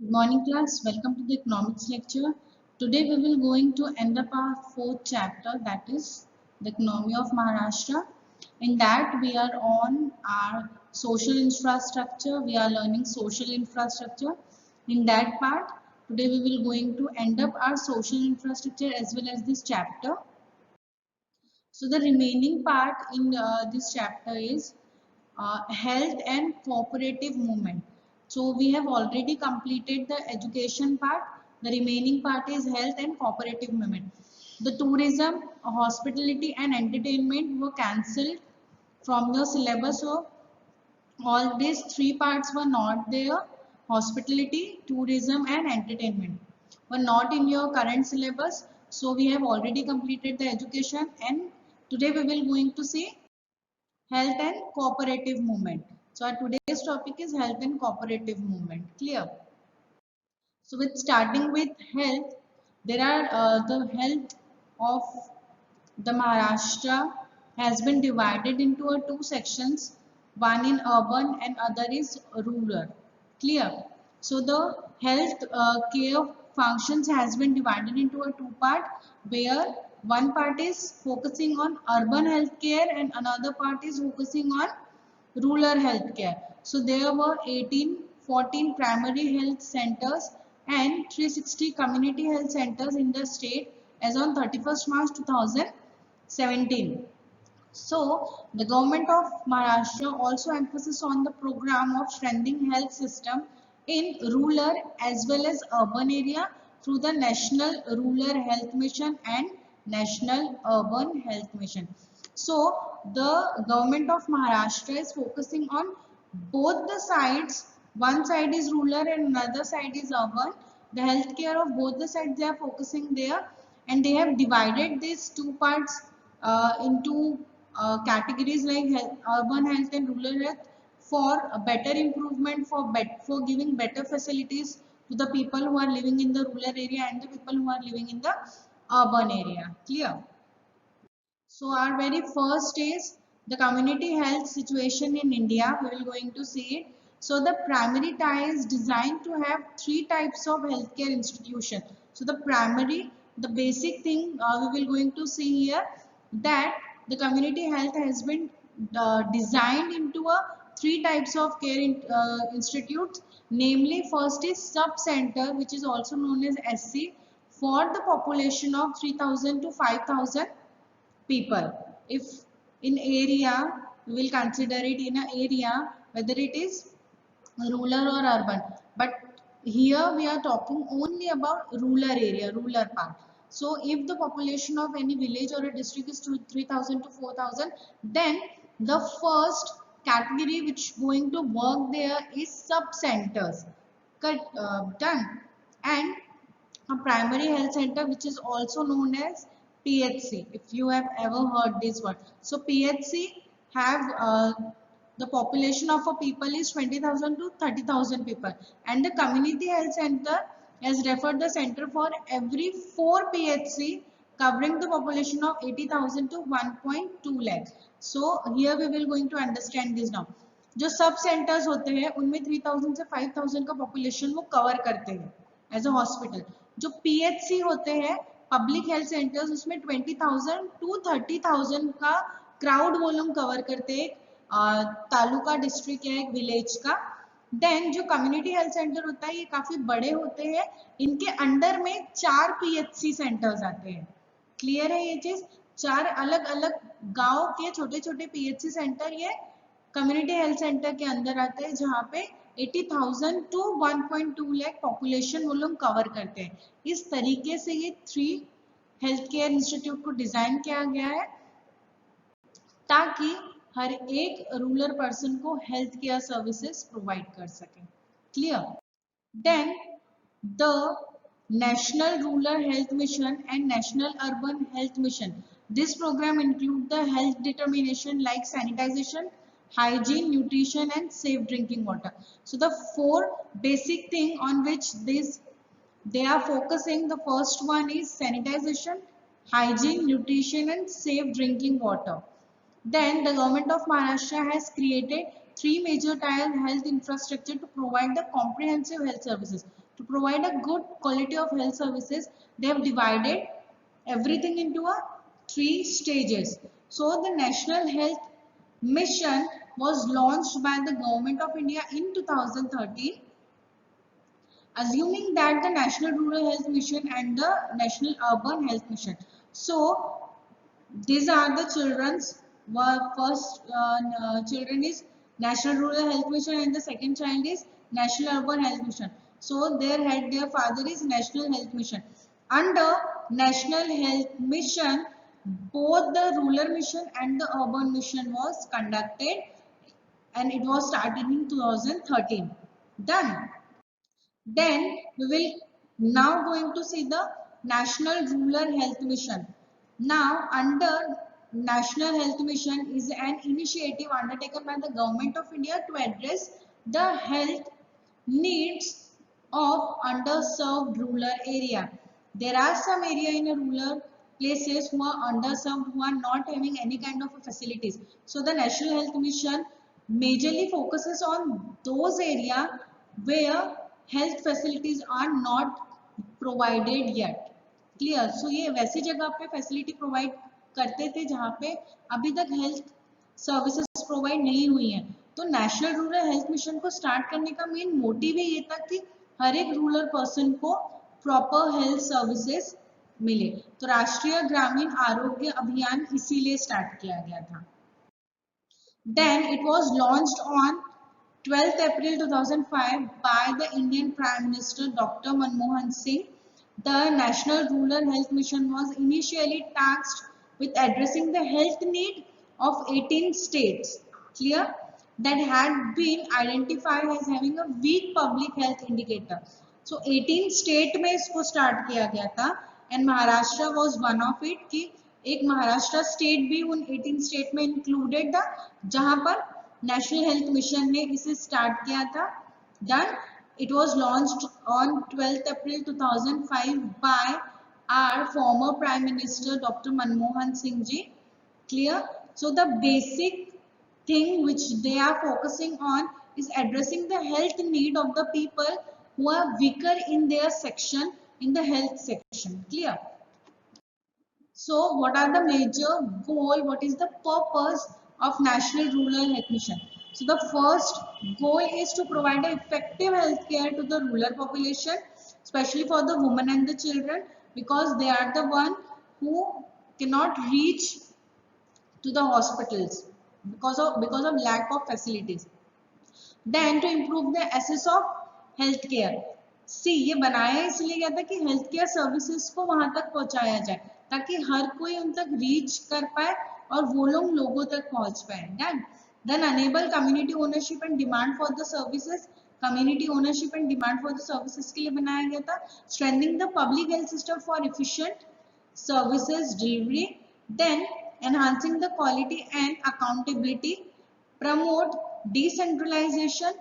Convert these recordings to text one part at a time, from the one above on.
Good morning class, welcome to the economics lecture. Today we will going to end up our fourth chapter, that is the economy of Maharashtra. In that we are on our social infrastructure, we are learning social infrastructure. In that part, today we will going to end up our social infrastructure as well as this chapter. So the remaining part in this chapter is health and cooperative movement. So we have already completed the education part. The remaining part is health and cooperative movement. The tourism, hospitality and entertainment were cancelled from the syllabus. So all these three parts were not there. Hospitality, tourism and entertainment were not in your current syllabus. So we have already completed the education, and today we will going to see health and cooperative movement. So our today's topic is health and cooperative movement. Clear? So with starting with health, there are the health of the Maharashtra has been divided into two sections, one in urban and other is rural. Clear? So the health care functions has been divided into a two part, where one part is focusing on urban health care and another part is focusing on rural health care. So there were 14 primary health centers and 360 community health centers in the state as on 31st March 2017. So the government of Maharashtra also emphasizes on the program of strengthening health system in rural as well as urban area through the National Rural Health Mission and National Urban Health Mission. So the government of Maharashtra is focusing on both the sides. One side is rural and another side is urban. The healthcare of both the sides they are focusing there, and they have divided these two parts into categories like health, urban health and rural health for a better improvement, for giving better facilities to the people who are living in the rural area and the people who are living in the urban area. Clear? So our very first is the community health situation in India. We will going to see it. So the primary tie is designed to have three types of healthcare institution. So the primary, the basic thing we will going to see here, that the community health has been designed into a three types of care institutes. Namely, first is sub center, which is also known as SC, for the population of 3,000 to 5,000 people. If in area, we will consider it in an area whether it is rural or urban, but here we are talking only about rural area, rural part. So if the population of any village or a district is 3,000 to 4,000, then the first category which going to work there is sub centers. Done. And a primary health center, which is also known as PHC, if you have ever heard this word. So PHC have the population of a people is 20,000 to 30,000 people, and the community health center has referred the center for every 4 PHC covering the population of 80,000 to 1.2 lakh. So here we will going to understand this now. जो सब centres होते हैं उनमें 3,000 से 5,000 का population वो cover करते हैं एज अ हॉस्पिटल. जो पीएचसी होते हैं पब्लिक हेल्थ सेंटर्स, उसमें 20,000 टू 30,000 का क्राउड वो लोग कवर करते हैं तालुका डिस्ट्रिक्ट या एक विलेज का. देन जो कम्युनिटी हेल्थ सेंटर होता है ये काफी बड़े होते हैं, इनके अंडर में 4 पीएचसी सेंटर्स आते हैं. क्लियर है ये चीज? 4 अलग अलग गांव के छोटे छोटे पीएचसी सेंटर ये कम्युनिटी हेल्थ सेंटर के अंदर आते हैं, जहाँ पे 80,000 टू 1.2 लाख पॉपुलेशन वो लोग कवर करते हैं. इस तरीके से ये 3 हेल्थ केयर इंस्टीट्यूट को डिजाइन किया गया है ताकि हर एक रूरल पर्सन को हेल्थ केयर सर्विसेज प्रोवाइड कर सके. Clear? Then the national rural health mission and national urban health mission. This program include the health determination like sanitation, hygiene, nutrition and safe drinking water. So the 4 basic thing on which they are focusing, the first one is sanitization, hygiene, nutrition and safe drinking water. Then the government of Maharashtra has created 3 major tier health infrastructure to provide the comprehensive health services provide a good quality of health services, they have divided everything into a 3 stages. So the National Health Mission was launched by the Government of India in 2013, assuming that the National Rural Health Mission and the National Urban Health Mission. So these are the children's first children is National Rural Health Mission and the second child is National Urban Health Mission. So their father is National Health Mission. Under National Health Mission, both the rural mission and the urban mission was conducted, and it was started in 2013. Done. Then we will now going to see the National Rural Health Mission. Now under National Health Mission is an initiative undertaken by the Government of India to address the health needs of underserved rural area. There are some area in a rural places who are underserved, who are not having any kind of facilities. So the National Health Mission majorly focuses on those area where health facilities are not provided yet. Clear. So ये वैसी जगह पे facility provide करते थे जहाँ पे अभी तक हेल्थ सर्विसेज प्रोवाइड नहीं हुई हैं. तो नेशनल रूरल हेल्थ मिशन को स्टार्ट करने का मेन मोटिव ही ये था कि हर एक रूरल पर्सन को प्रॉपर हेल्थ सर्विसेज मिले. तो राष्ट्रीय ग्रामीण आरोग्य अभियान इसीलिए स्टार्ट किया गया था. Then it was launched on 12th April 2005 by the Indian Prime Minister Dr. Manmohan Singh. The National Rural Health Mission was initially tasked with addressing the health need of 18 states, clear, that had been identified as having a weak public health indicator. So 18 state में इसको start किया गया था and Maharashtra was one of it. कि एक Maharashtra state भी उन 18 state में इंक्लूडेड था जहां पर नेशनल हेल्थ मिशन ने इसे स्टार्ट किया था. Done. It was launched on 12th April 2005 by our former Prime Minister Dr. Manmohan Singh ji. Clear? So the basic thing which they are focusing on is addressing the health need of the people who are weaker in their section, in the health section. Clear? So what are the major goal? What is the purpose of National Rural Health Mission? So the first goal is to provide effective health care to the rural population, especially for the women and the children, because they are the one who cannot reach to the hospitals because of lack of facilities. Then to improve the access of health care. See, ये बनाया इसलिए गया था कि health care services को वहां तक पहुंचाया जाए ताकि हर कोई उन तक रीच कर पाए और वो लोग लोगों तक पहुंच पाए. Then enable community ownership and demand for the services. Community ownership and demand for the services के लिए बनाया गया था. Strengthening the public health system for efficient services delivery. Then enhancing the quality and accountability. Promote decentralization.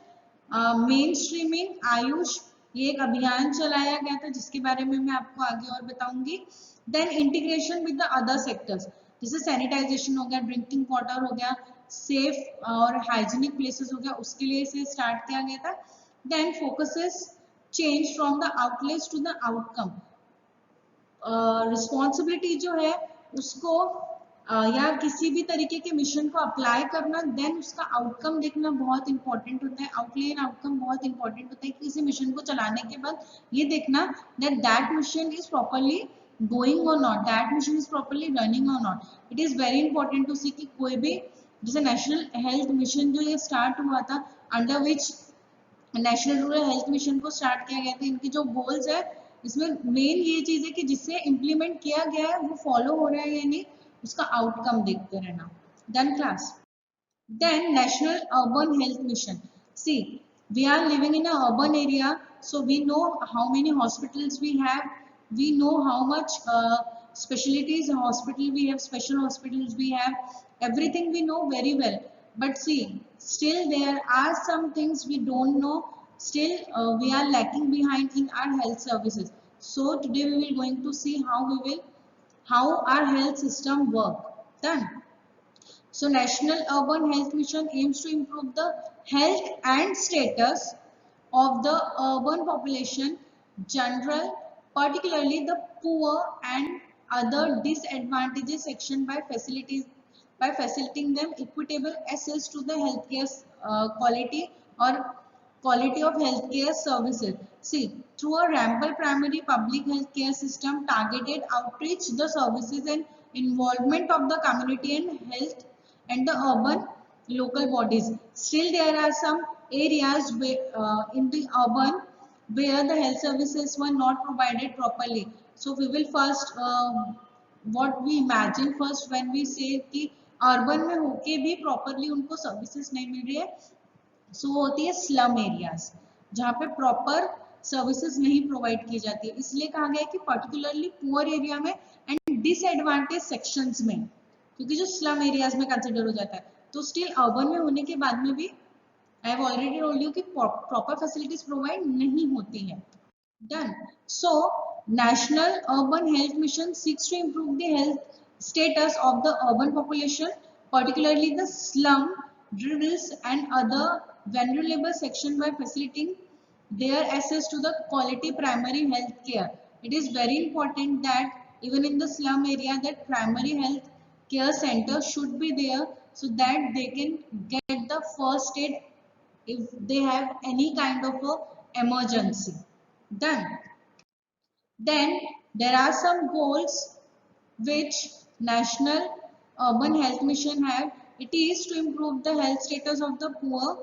Mainstreaming. Ayush ये एक अभियान चलाया गया था जिसके बारे में मैं आपको आगे और बताऊंगी. Then integration with the other sectors. जैसे सैनिटाइजेशन हो गया, ड्रिंकिंग वाटर हो गया, सेफ और हाइजीनिक प्लेसेस हो गया, उसके लिए इसे स्टार्ट किया गया था. Then focuses change from the outlets to the outcome. Responsibility जो है उसको या किसी भी तरीके के मिशन को अप्लाई करना, देन उसका आउटकम देखना बहुत इंपॉर्टेंट होता है. आउटले एंड आउटकम बहुत इंपॉर्टेंट होता है. किसी मिशन को चलाने के बाद ये देखना that mission is properly going or not, that mission is properly running or not. It is very important to see कि कोई भी जैसे नेशनल हेल्थ मिशन जो ये स्टार्ट हुआ था, under which national rural health mission को स्टार्ट किया गया था, इनकी जो गोल्स है इसमें मेन ये चीज है कि जिससे इम्प्लीमेंट किया गया है वो फॉलो हो रहा है या नहीं, उसका आउटकम देखते रहना. Then class. Then National Urban Health Mission. See, we are living in an urban area, so we know how many hospitals we have. We know how much specialties hospital we have, special hospitals we have, everything we know very well. But see, still there are some things we don't know. Still we are lacking behind in our health services. So today we will going to see how our health system work. Done. So National Urban Health Mission aims to improve the health and status of the urban population general, particularly the poor and other disadvantaged section by facilitating them equitable access to the healthcare quality or quality of healthcare services. See, through a rampant primary public healthcare system, targeted outreach, the services and involvement of the community and health and the urban local bodies. Still, there are some areas where, in the urban where the health services were not provided properly. So we will first what we imagine first when we say कि urban में होके भी properly उनको services नहीं मिल रही है. सो होती है स्लम एरियाज जहाँ पे प्रॉपर सर्विसेज नहीं प्रोवाइड की जाती है. इसलिए कहा गया है कि पर्टिकुलरली पुअर एरिया में एंड डिसएडवांटेज सेक्शंस में, क्योंकि जो स्लम एरियाज में कंसिडर हो जाता है. तो स्टिल अर्बन में होने के बाद में भी I have already told you कि प्रॉपर फैसिलिटीज प्रोवाइड नहीं होती है. Done. So, National Urban Health Mission seeks to improve the health status of the urban population, particularly the slum, rurals, and other vulnerable sections by facilitating their access to the quality primary health care. It is very important that even in the slum area, that primary health care center should be there so that they can get the first aid if they have any kind of a emergency. Done. Then there are some goals which National Urban Health Mission have. It is to improve the health status of the poor,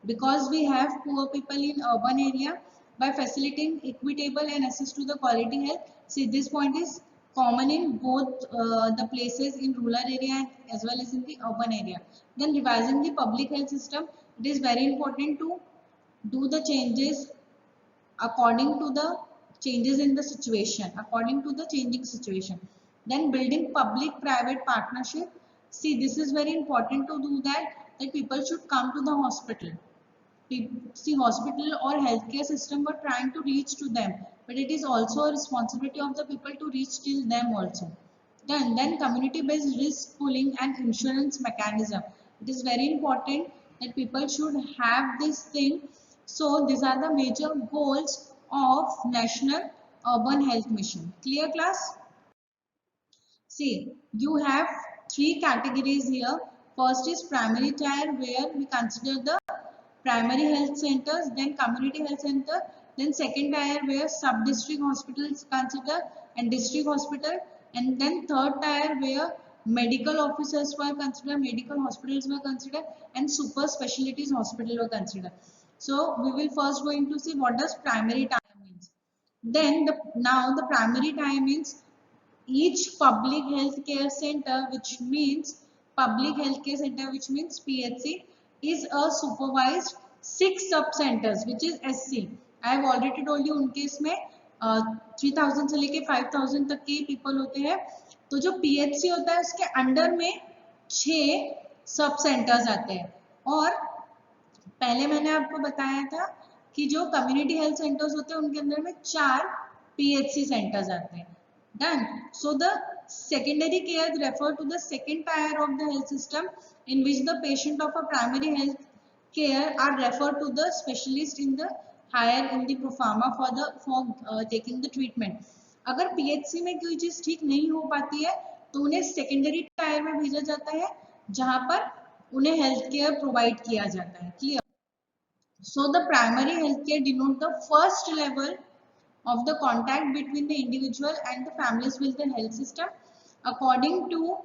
because we have poor people in urban area, by facilitating equitable and access to the quality health. See, this point is common in both the places in rural area as well as in the urban area. Then revising the public health system. It is very important to do the changes according to the changes in the situation, according to the changing situation. Then building public private partnership. See, this is very important to do that people should come to the hospital. See, hospital or healthcare system were trying to reach to them, but it is also a responsibility of the people to reach till them also. Then community based risk pooling and insurance mechanism. It is very important that people should have this thing. So these are the major goals of National Urban Health Mission. Clear, class? See, you have three categories here. First is primary tier, where we consider the primary health centers, then community health center, then second tier where sub-district hospitals consider and district hospital, and then third tier where medical officers were considered, medical hospitals were considered, and super specialties hospital were considered. So we will first going to see what does primary tier means. Then now the primary tier means each public health care center, which means PHC, is a supervised 6 sub centers, which is SC. I have already told you उनके इसमें 3000 से लेके 5000 तक के people होते हैं. तो जो PHC होता है उसके अंडर में 6 सब सेंटर्स आते हैं. और पहले मैंने आपको बताया था कि जो कम्युनिटी हेल्थ सेंटर्स होते हैं उनके अंदर में 4 PHC सेंटर्स आते हैं. Done. So the secondary care refer to the second tier of the health system, in which the patient of a primary health care are referred to the specialist in the higher in the proforma for taking the treatment. अगर PHC में कोई चीज ठीक नहीं हो पाती है तो उन्हें सेकेंडरी टायर में भेजा जाता है जहां पर उन्हें हेल्थ केयर प्रोवाइड किया जाता है. Clear? So the primary health care denote the first level of the contact between the individual and the families with the health system. According to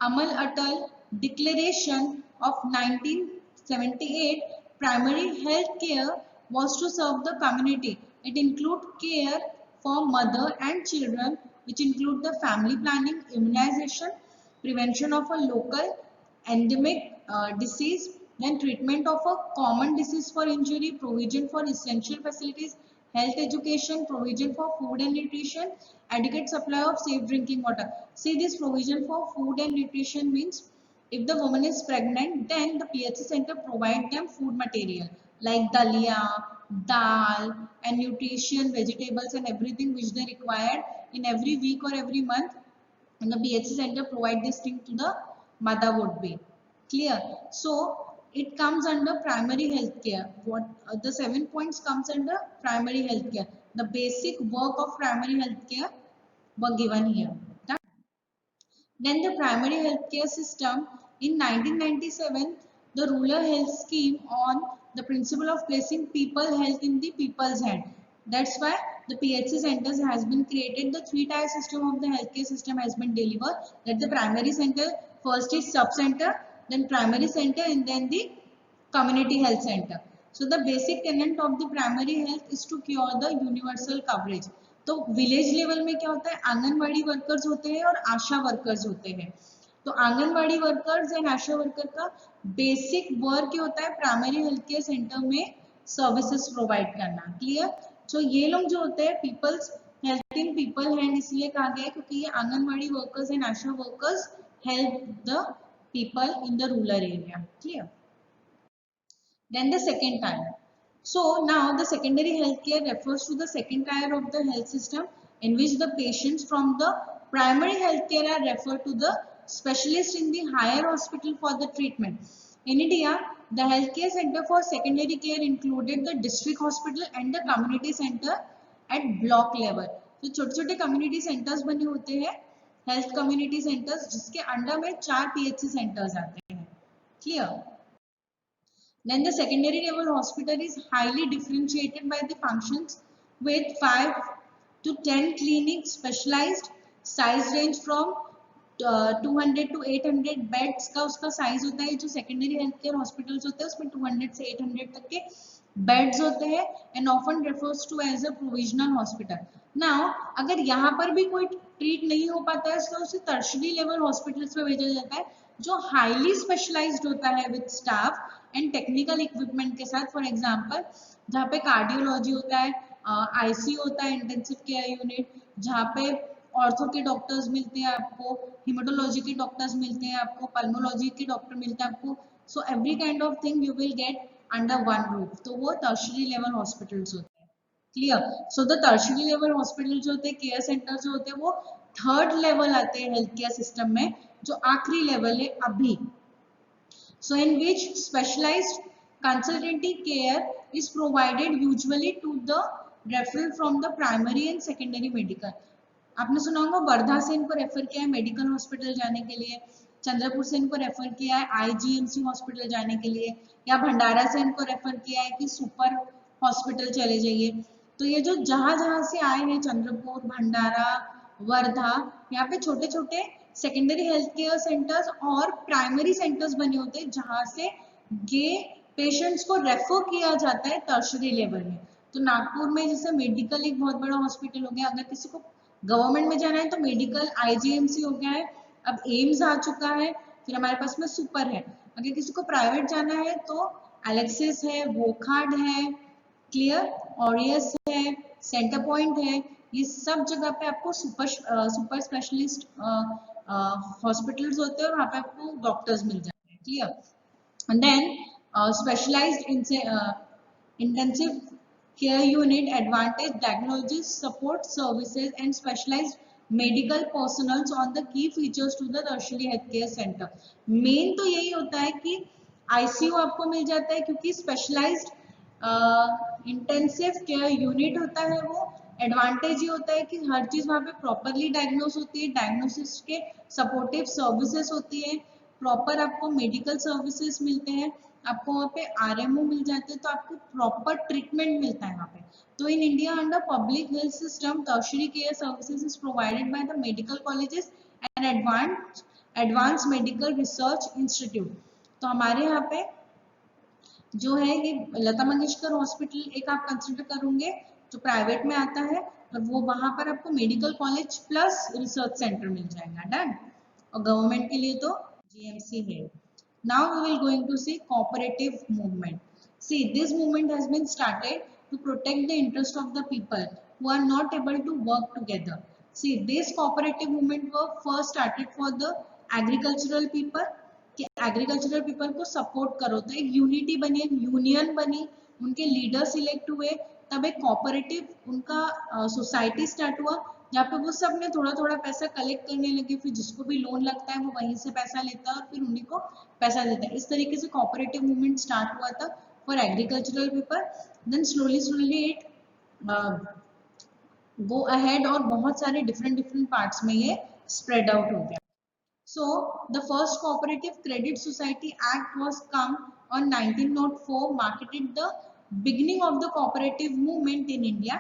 Amal Atal Declaration of 1978, primary health care was to serve the community. It includes care for mother and children, which include the family planning, immunization, prevention of a local endemic disease, then treatment of a common disease for injury, provision for essential facilities, health education, provision for food and nutrition, adequate supply of safe drinking water. See, this provision for food and nutrition means if the woman is pregnant, then the PHC center provide them food material like dalia, dal, and nutrition, vegetables, and everything which they required in every week or every month. And the PHC center provide this thing to the mother would be. Clear? So it comes under primary health care. What the 7 points comes under primary health care. The basic work of primary health care were given here. Then the primary healthcare system in 1997, the rural health scheme on the principle of placing people health in the people's hand. That's why the PHC centers has been created. The three-tier system of the healthcare system has been delivered. That the primary center, first is sub-center, then primary center, and then the community health center. So the basic tenet of the primary health is to cure the universal coverage. तो village level में क्या होता है, anganwadi workers होते हैं और आशा workers होते हैं. तो anganwadi workers and ASHA worker का बेसिक वर्क क्या होता है, प्राइमरी हेल्थ केयर सेंटर में सर्विसेज प्रोवाइड करना. क्लियर. सो ये लोग जो होते हैं peoples health in people hand इसलिए कहा गया है क्योंकि ये anganwadi workers and ASHA workers help the people in the rural area. Clear. Then the second tier. So now the secondary healthcare refers to the second tier of the health system in which the patients from the primary healthcare are referred to the specialist in the higher hospital for the treatment. In India, the healthcare center for secondary care included the district hospital and the community center at block level. तो छोटे-छोटे community centers बने होते हैं, health community centers, जिसके under में 4 PHC centers आते हैं. Clear? Then the secondary level hospital is highly differentiated by the functions with 5 to 10 clinics specialized. Size range from 200 to 800 beds का उसका साइज होता है. जो सेकेंडरी हेल्थ केयर हॉस्पिटल्स होते हैं उसमें 200 से 800 तक के बेड्स होते हैं and often refers to as a provisional hospital. Now अगर यहाँ पर भी कोई ट्रीट नहीं हो पाता है तो उसे टर्शरी लेवल हॉस्पिटल्स में भेजा जाता है जो हाईली स्पेशलाइज्ड होता है with staff and technical equipment के साथ. फॉर एग्जांपल जहाँ पे कार्डियोलॉजी होता है, आईसीयू होता है, इंटेंसिव केयर यूनिट, जहाँ पे ऑर्थो के डॉक्टर्स मिलते हैं आपको, हिमेटोलॉजी के डॉक्टर्स मिलते हैं आपको, पल्मोलॉजी के डॉक्टर मिलते हैं आपको. So every kind of thing you will get under one roof. तो वो टर्शरी लेवल हॉस्पिटल्स होते हैं. Clear. So the tertiary level hospital जो होते हैं, केयर सेंटर जो होते हैं, वो थर्ड लेवल आते हैं हेल्थ केयर सिस्टम में, जो आखिरी लेवल है अभी. So in which specialized consultative care is provided usually to the referral from the primary and secondary medical. आपने सुना होगा वर्धा से इनको रेफर किया है मेडिकल हॉस्पिटल जाने के लिए, चंद्रपुर से इनको रेफर किया है आईजीएमसी हॉस्पिटल जाने के लिए, या भंडारा से इनको रेफर किया है कि सुपर हॉस्पिटल चले जाइए. तो ये जो जहां से आए हैं, चंद्रपुर, भंडारा, वर्धा, यहाँ पे छोटे छोटे सेकेंडरी हेल्थ केयर सेंटर्स और प्राइमरी सेंटर्स बने होते हैं जहां से ये पेशेंट्स को रेफर किया जाता है टर्शरी लेवल में. तो नागपुर में जैसे मेडिकल एक बहुत बड़ा हॉस्पिटल हो गया, अगर किसी को गवर्नमेंट में जाना है तो मेडिकल आईजीएमसी हो गया है, अब एम्स आ चुका है, फिर हमारे पास में सुपर है. अगर किसी को प्राइवेट जाना है तो एलेक्सिस है, वोखार्ड है, क्लियर, ऑरियस है, सेंटर पॉइंट है. ये सब जगह पे आपको सुपर स्पेशलिस्ट हॉस्पिटल्स होते हैं और वहाँ पे आपको डॉक्टर्स मिल जाते हैं. Clear. And then specialised intensive care unit, advanced diagnosis support services and specialized medical personnel on the key features to the tertiary healthcare center. Main तो यही होता है कि आईसीयू आपको मिल जाता है क्योंकि स्पेशलाइज्ड इंटेंसिव केयर यूनिट होता है. वो एडवांटेज ये होता है कि हर चीज वहाँ पे प्रॉपरली डायग्नोस होती है, डायग्नोसिस के सपोर्टिव सर्विसेज होती है, प्रॉपर आपको मेडिकल सर्विसेज मिलते हैं, आपको वहाँ पे आरएमओ मिल जाते हैं, तो आपको प्रॉपर ट्रीटमेंट मिलता है वहाँ पे. तो in India under public health system tertiary care services is provided by the medical colleges and advance medical research institute. तो हमारे यहाँ पे जो है ये लता मंगेशकर हॉस्पिटल एक आप कंसिडर करोगे जो प्राइवेट में आता है, और वो वहां पर आपको medical college plus research centre मिल जाएगा. डन. और गवर्नमेंट के लिए तो जीएमसी है. Now we will going to see cooperative movement. See, this movement has been started to protect the interest of the people who are not able to work together. See, this cooperative movement was first started for the agricultural people. कि agricultural people को support करो, तो एक unity बनी, एक union बनी, उनके leader select हुए, तब एक cooperative उनका society start हुआ. जहाँ पे वो सब ने थोड़ा थोड़ा पैसा कलेक्ट करने लगे, फिर जिसको भी लोन लगता है वो वहीं से पैसा लेता है और फिर उन्हीं को पैसा देता है। इस तरीके से कोऑपरेटिव मूवमेंट स्टार्ट हुआ था for agricultural people. Then slowly slowly it go ahead और बहुत सारे डिफरेंट डिफरेंट पार्ट्स में ये स्प्रेड आउट हो गया। So the first Cooperative Credit Society Act was come on 1904, marketed the beginning of the cooperative movement in India.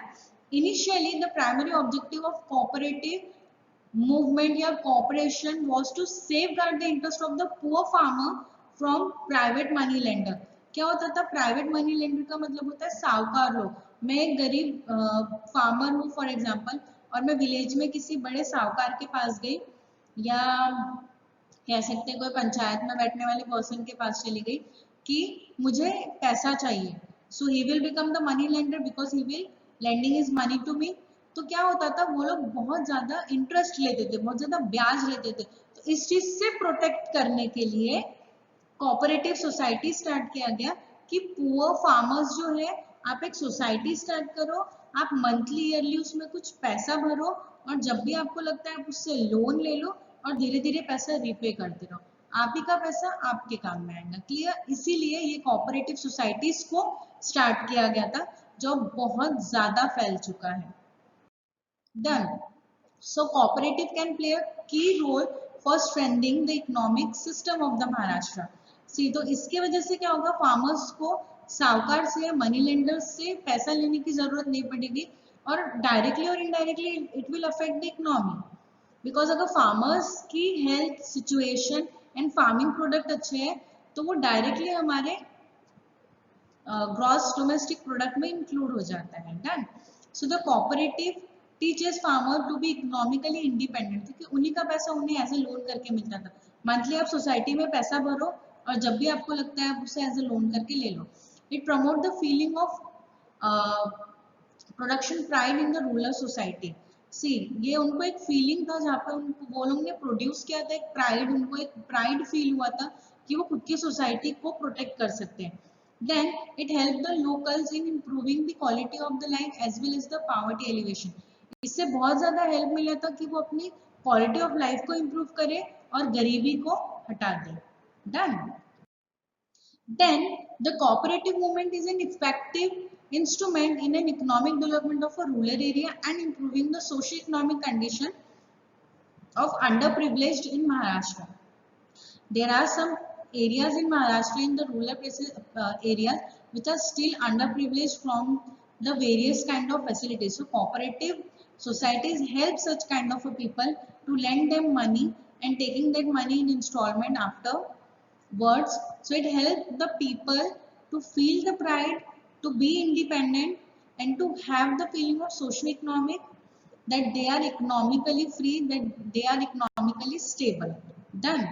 Initially, the primary objective of cooperative movement या cooperation was to safeguard the interest of the poor farmer from private money lender. क्या होता था private money lender का मतलब होता है साहूकार लोग। मैं एक गरीब फार्मर हूँ फॉर एग्जांपल, और मैं विलेज में किसी बड़े साहूकार के पास गई, या कह सकते हैं कोई पंचायत में बैठने वाले पर्सन के पास चली गई कि मुझे पैसा चाहिए, so he will become the money lender because he will lending his money to me. तो क्या होता था, वो लोग बहुत ज्यादा इंटरेस्ट लेते थे, बहुत ज्यादा ब्याज लेते थे। तो इस चीज से प्रोटेक्ट करने के लिए कोऑपरेटिव सोसाइटी स्टार्ट किया गया कि पुअर फार्मर्स जो है, आप एक सोसाइटी स्टार्ट करो, आप मंथली ईयरली उसमें कुछ पैसा भरो, और जब भी आपको लगता है आप उससे लोन ले लो और धीरे धीरे पैसा रीपे करते रहो, आप ही का पैसा आपके काम में आएगा। क्लियर? इसीलिए ये कोऑपरेटिव सोसाइटीज को स्टार्ट किया गया था, जो बहुत ज्यादा फैल चुका है। Done. So cooperative can play a key role for strengthening the economic system of the Maharashtra. See, तो इसके वजह से क्या होगा, फार्मर्स को साहूकार से या मनी लेंडर्स से पैसा लेने की जरूरत नहीं पड़ेगी, और डायरेक्टली और indirectly it will affect the economy. Because अगर फार्मर्स की health situation and farming product अच्छे हैं तो वो डायरेक्टली हमारे ग्रॉस डोमेस्टिक प्रोडक्ट में इंक्लूड हो जाता है। Done. So the cooperative teachers farmer to be economically independent, क्योंकि उन्हीं का पैसा उन्हें एज ए लोन करके मिलता था। मंथली आप सोसाइटी में पैसा भरो और जब भी आपको लगता है आप उसे एज ए लोन करके ले लो। It promote the feeling of production pride in the rural society. See, ये उनको एक फीलिंग था जहाँ पे उनको वो लोग ने प्रोड्यूस किया था, एक प्राइड, उनको एक प्राइड फील हुआ था कि वो खुद की सोसाइटी को प्रोटेक्ट कर सकते हैं। Then it helped the locals in improving the quality of the life as well as the poverty alleviation. इससे बहुत ज्यादा हेल्प मिला था कि वो अपनी क्वालिटी ऑफ लाइफ को इम्प्रूव करे और गरीबी को हटा दे। Done. Then the cooperative movement is an effective instrument in an economic development of a rural area and improving the socio-economic condition of underprivileged in Maharashtra. There are some areas in Maharashtra, in the rural places, areas which are still underprivileged from the various kind of facilities. So cooperative societies help such kind of people to lend them money and taking that money in installment afterwards. So it helps the people to feel the pride, to be independent, and to have the feeling of socio-economic, that they are economically free, that they are economically stable. Done.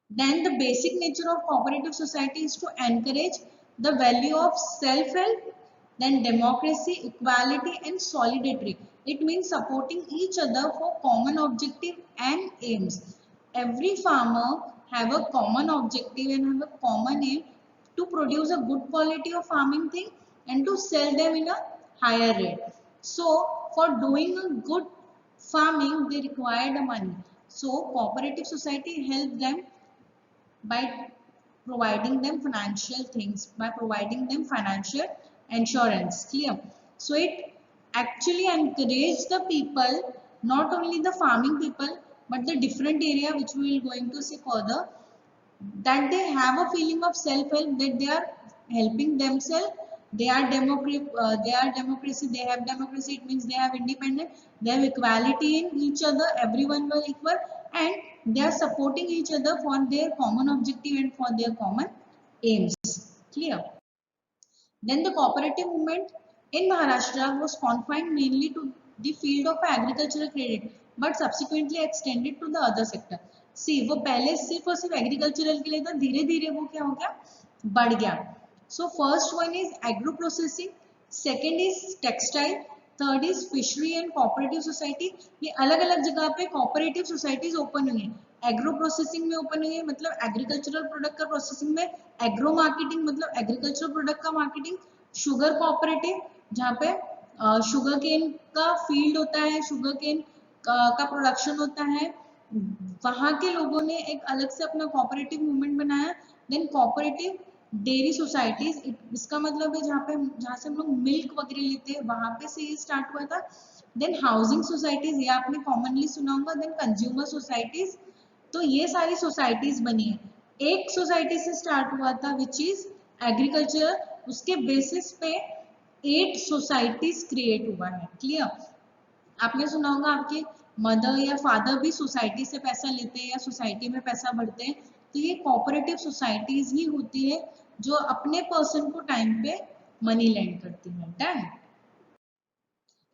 Then the basic nature of cooperative society is to encourage the value of self-help, then democracy, equality and solidarity. It means supporting each other for common objective and aims. Every farmer have a common objective and have a common aim to produce a good quality of farming thing and to sell them in a higher rate. So for doing a good farming they require the money. So cooperative society help them by providing them financial things, by providing them financial insurance. Clear? So it actually encourage the people, not only the farming people but the different area which we will going to see further, that they have a feeling of self-help, that they are helping themselves, they are democracy, they have democracy, it means they have independence, they have equality in each other, everyone will equal, and they are supporting each other for their common objective and for their common aims. Clear? Then the cooperative movement in Maharashtra was confined mainly to the field of agricultural credit but subsequently extended to the other sector. See, वो पहले सिर्फ और सिर्फ agricultural के लिए था, धीरे धीरे वो क्या हो गया, बढ़ गया. So first one is agro processing, second is textile, third is fishery and cooperative society. ये अलग अलग जगह पे कोऑपरेटिव सोसाइटीज ओपन हुई है. एग्रो प्रोसेसिंग में ओपन हुई है, मतलब एग्रीकल्चरल प्रोडक्ट का प्रोसेसिंग में. एग्रो मार्केटिंग मतलब एग्रीकल्चरल प्रोडक्ट का मार्केटिंग. शुगर कोऑपरेटिव जहाँ पे शुगर केन का फील्ड होता है, शुगर केन का प्रोडक्शन होता है, वहां के लोगों ने एक अलग से अपना कोऑपरेटिव मूवमेंट बनाया। देन कोऑपरेटिव डेयरी सोसाइटीज, इसका मतलब है जहाँ से हम लोग मिल्क वगैरह लेते हैं, वहां पे से ये स्टार्ट हुआ था। देन हाउसिंग सोसाइटीज, ये आपने कॉमनली सुना होगा। देन कंज्यूमर सोसाइटीज, तो ये सारी सोसाइटीज बनी है। एक सोसाइटी से स्टार्ट हुआ था विच इज एग्रीकल्चर, उसके बेसिस पे 8 सोसाइटीज क्रिएट हुआ है। क्लियर? आपने सुना होगा आपके मदर या फादर भी सोसाइटी से पैसा लेते हैं या सोसाइटी में पैसा भरते हैं, तो ये कोऑपरेटिव सोसाइटीज ही होती है जो अपने पर्सन को टाइम पे मनी लेंड करती है। Done?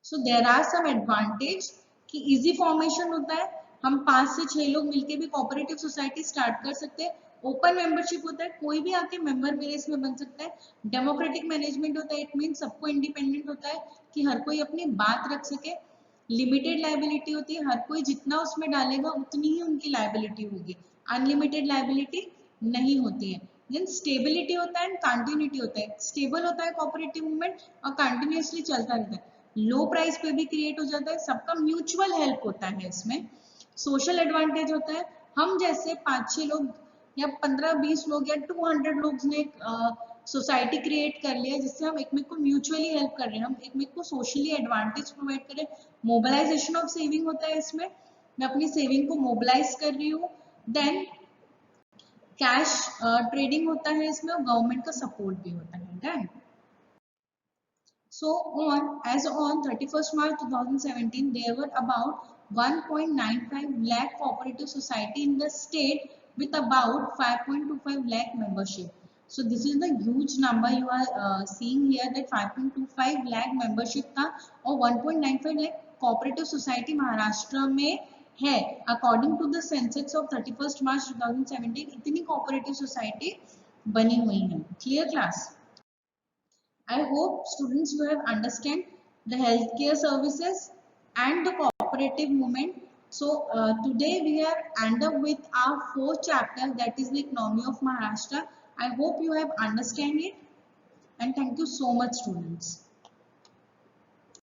So there are some advantage कि इजी फॉर्मेशन होता है, हम 5 से 6 लोग मिलके भी कोऑपरेटिव सोसाइटी स्टार्ट कर सकते हैं। ओपन मेंबरशिप होता है, कोई भी आके मेंबर मेरे इसमें बन सकता है। डेमोक्रेटिक मैनेजमेंट होता है, इट मीन सबको इंडिपेंडेंट होता है कि हर कोई अपनी बात रख सके। लिमिटेड लाइबिलिटी होती है, हर कोई जितना उसमें डालेगा उतनी ही उनकी लाइबिलिटी होगी, अनलिमिटेड लाइबिलिटी नहीं होती है। देन स्टेबिलिटी होता है एंड कंटिन्यूटी होता है, स्टेबल होता है कोऑपरेटिव मूवमेंट और कंटिन्यूअसली चलता रहता है। लो प्राइस पे भी क्रिएट हो जाता है, सबका म्यूचुअल हेल्प होता है इसमें। सोशल एडवांटेज होता है, हम जैसे 5-6 लोग या 15-20 लोग या 200 लोग ने सोसाइटी क्रिएट कर लिया, जिससे हम एक को म्यूचुअली हेल्प कर रहे हैं, हम एक को सोशली एडवांटेज प्रोवाइड कर रहे हैं। मोबिलाइजेशन ऑफ सेविंग होता है इसमें, मैं अपनी सेविंग को मोबिलाइज कर रही हूँ। देन कैश ट्रेडिंग होता है इसमें और गवर्नमेंट का सपोर्ट भी होता है। Done? So as on 31st March 2017, there were about 1.95 lakh cooperative society in the state with about 5.25 lakh membership. So this is the huge number you are seeing here, that 5.25 lakh membership था और 1.95 lakh cooperative society Maharashtra में है। According to the census of 31st March 2017, इतनी cooperative society बनी हुई है। Clear class? I hope students you have understand the healthcare services and the cooperative movement. So today we are end up with our 4th chapter, that is the economy of Maharashtra. I hope you have understand it, and thank you so much students.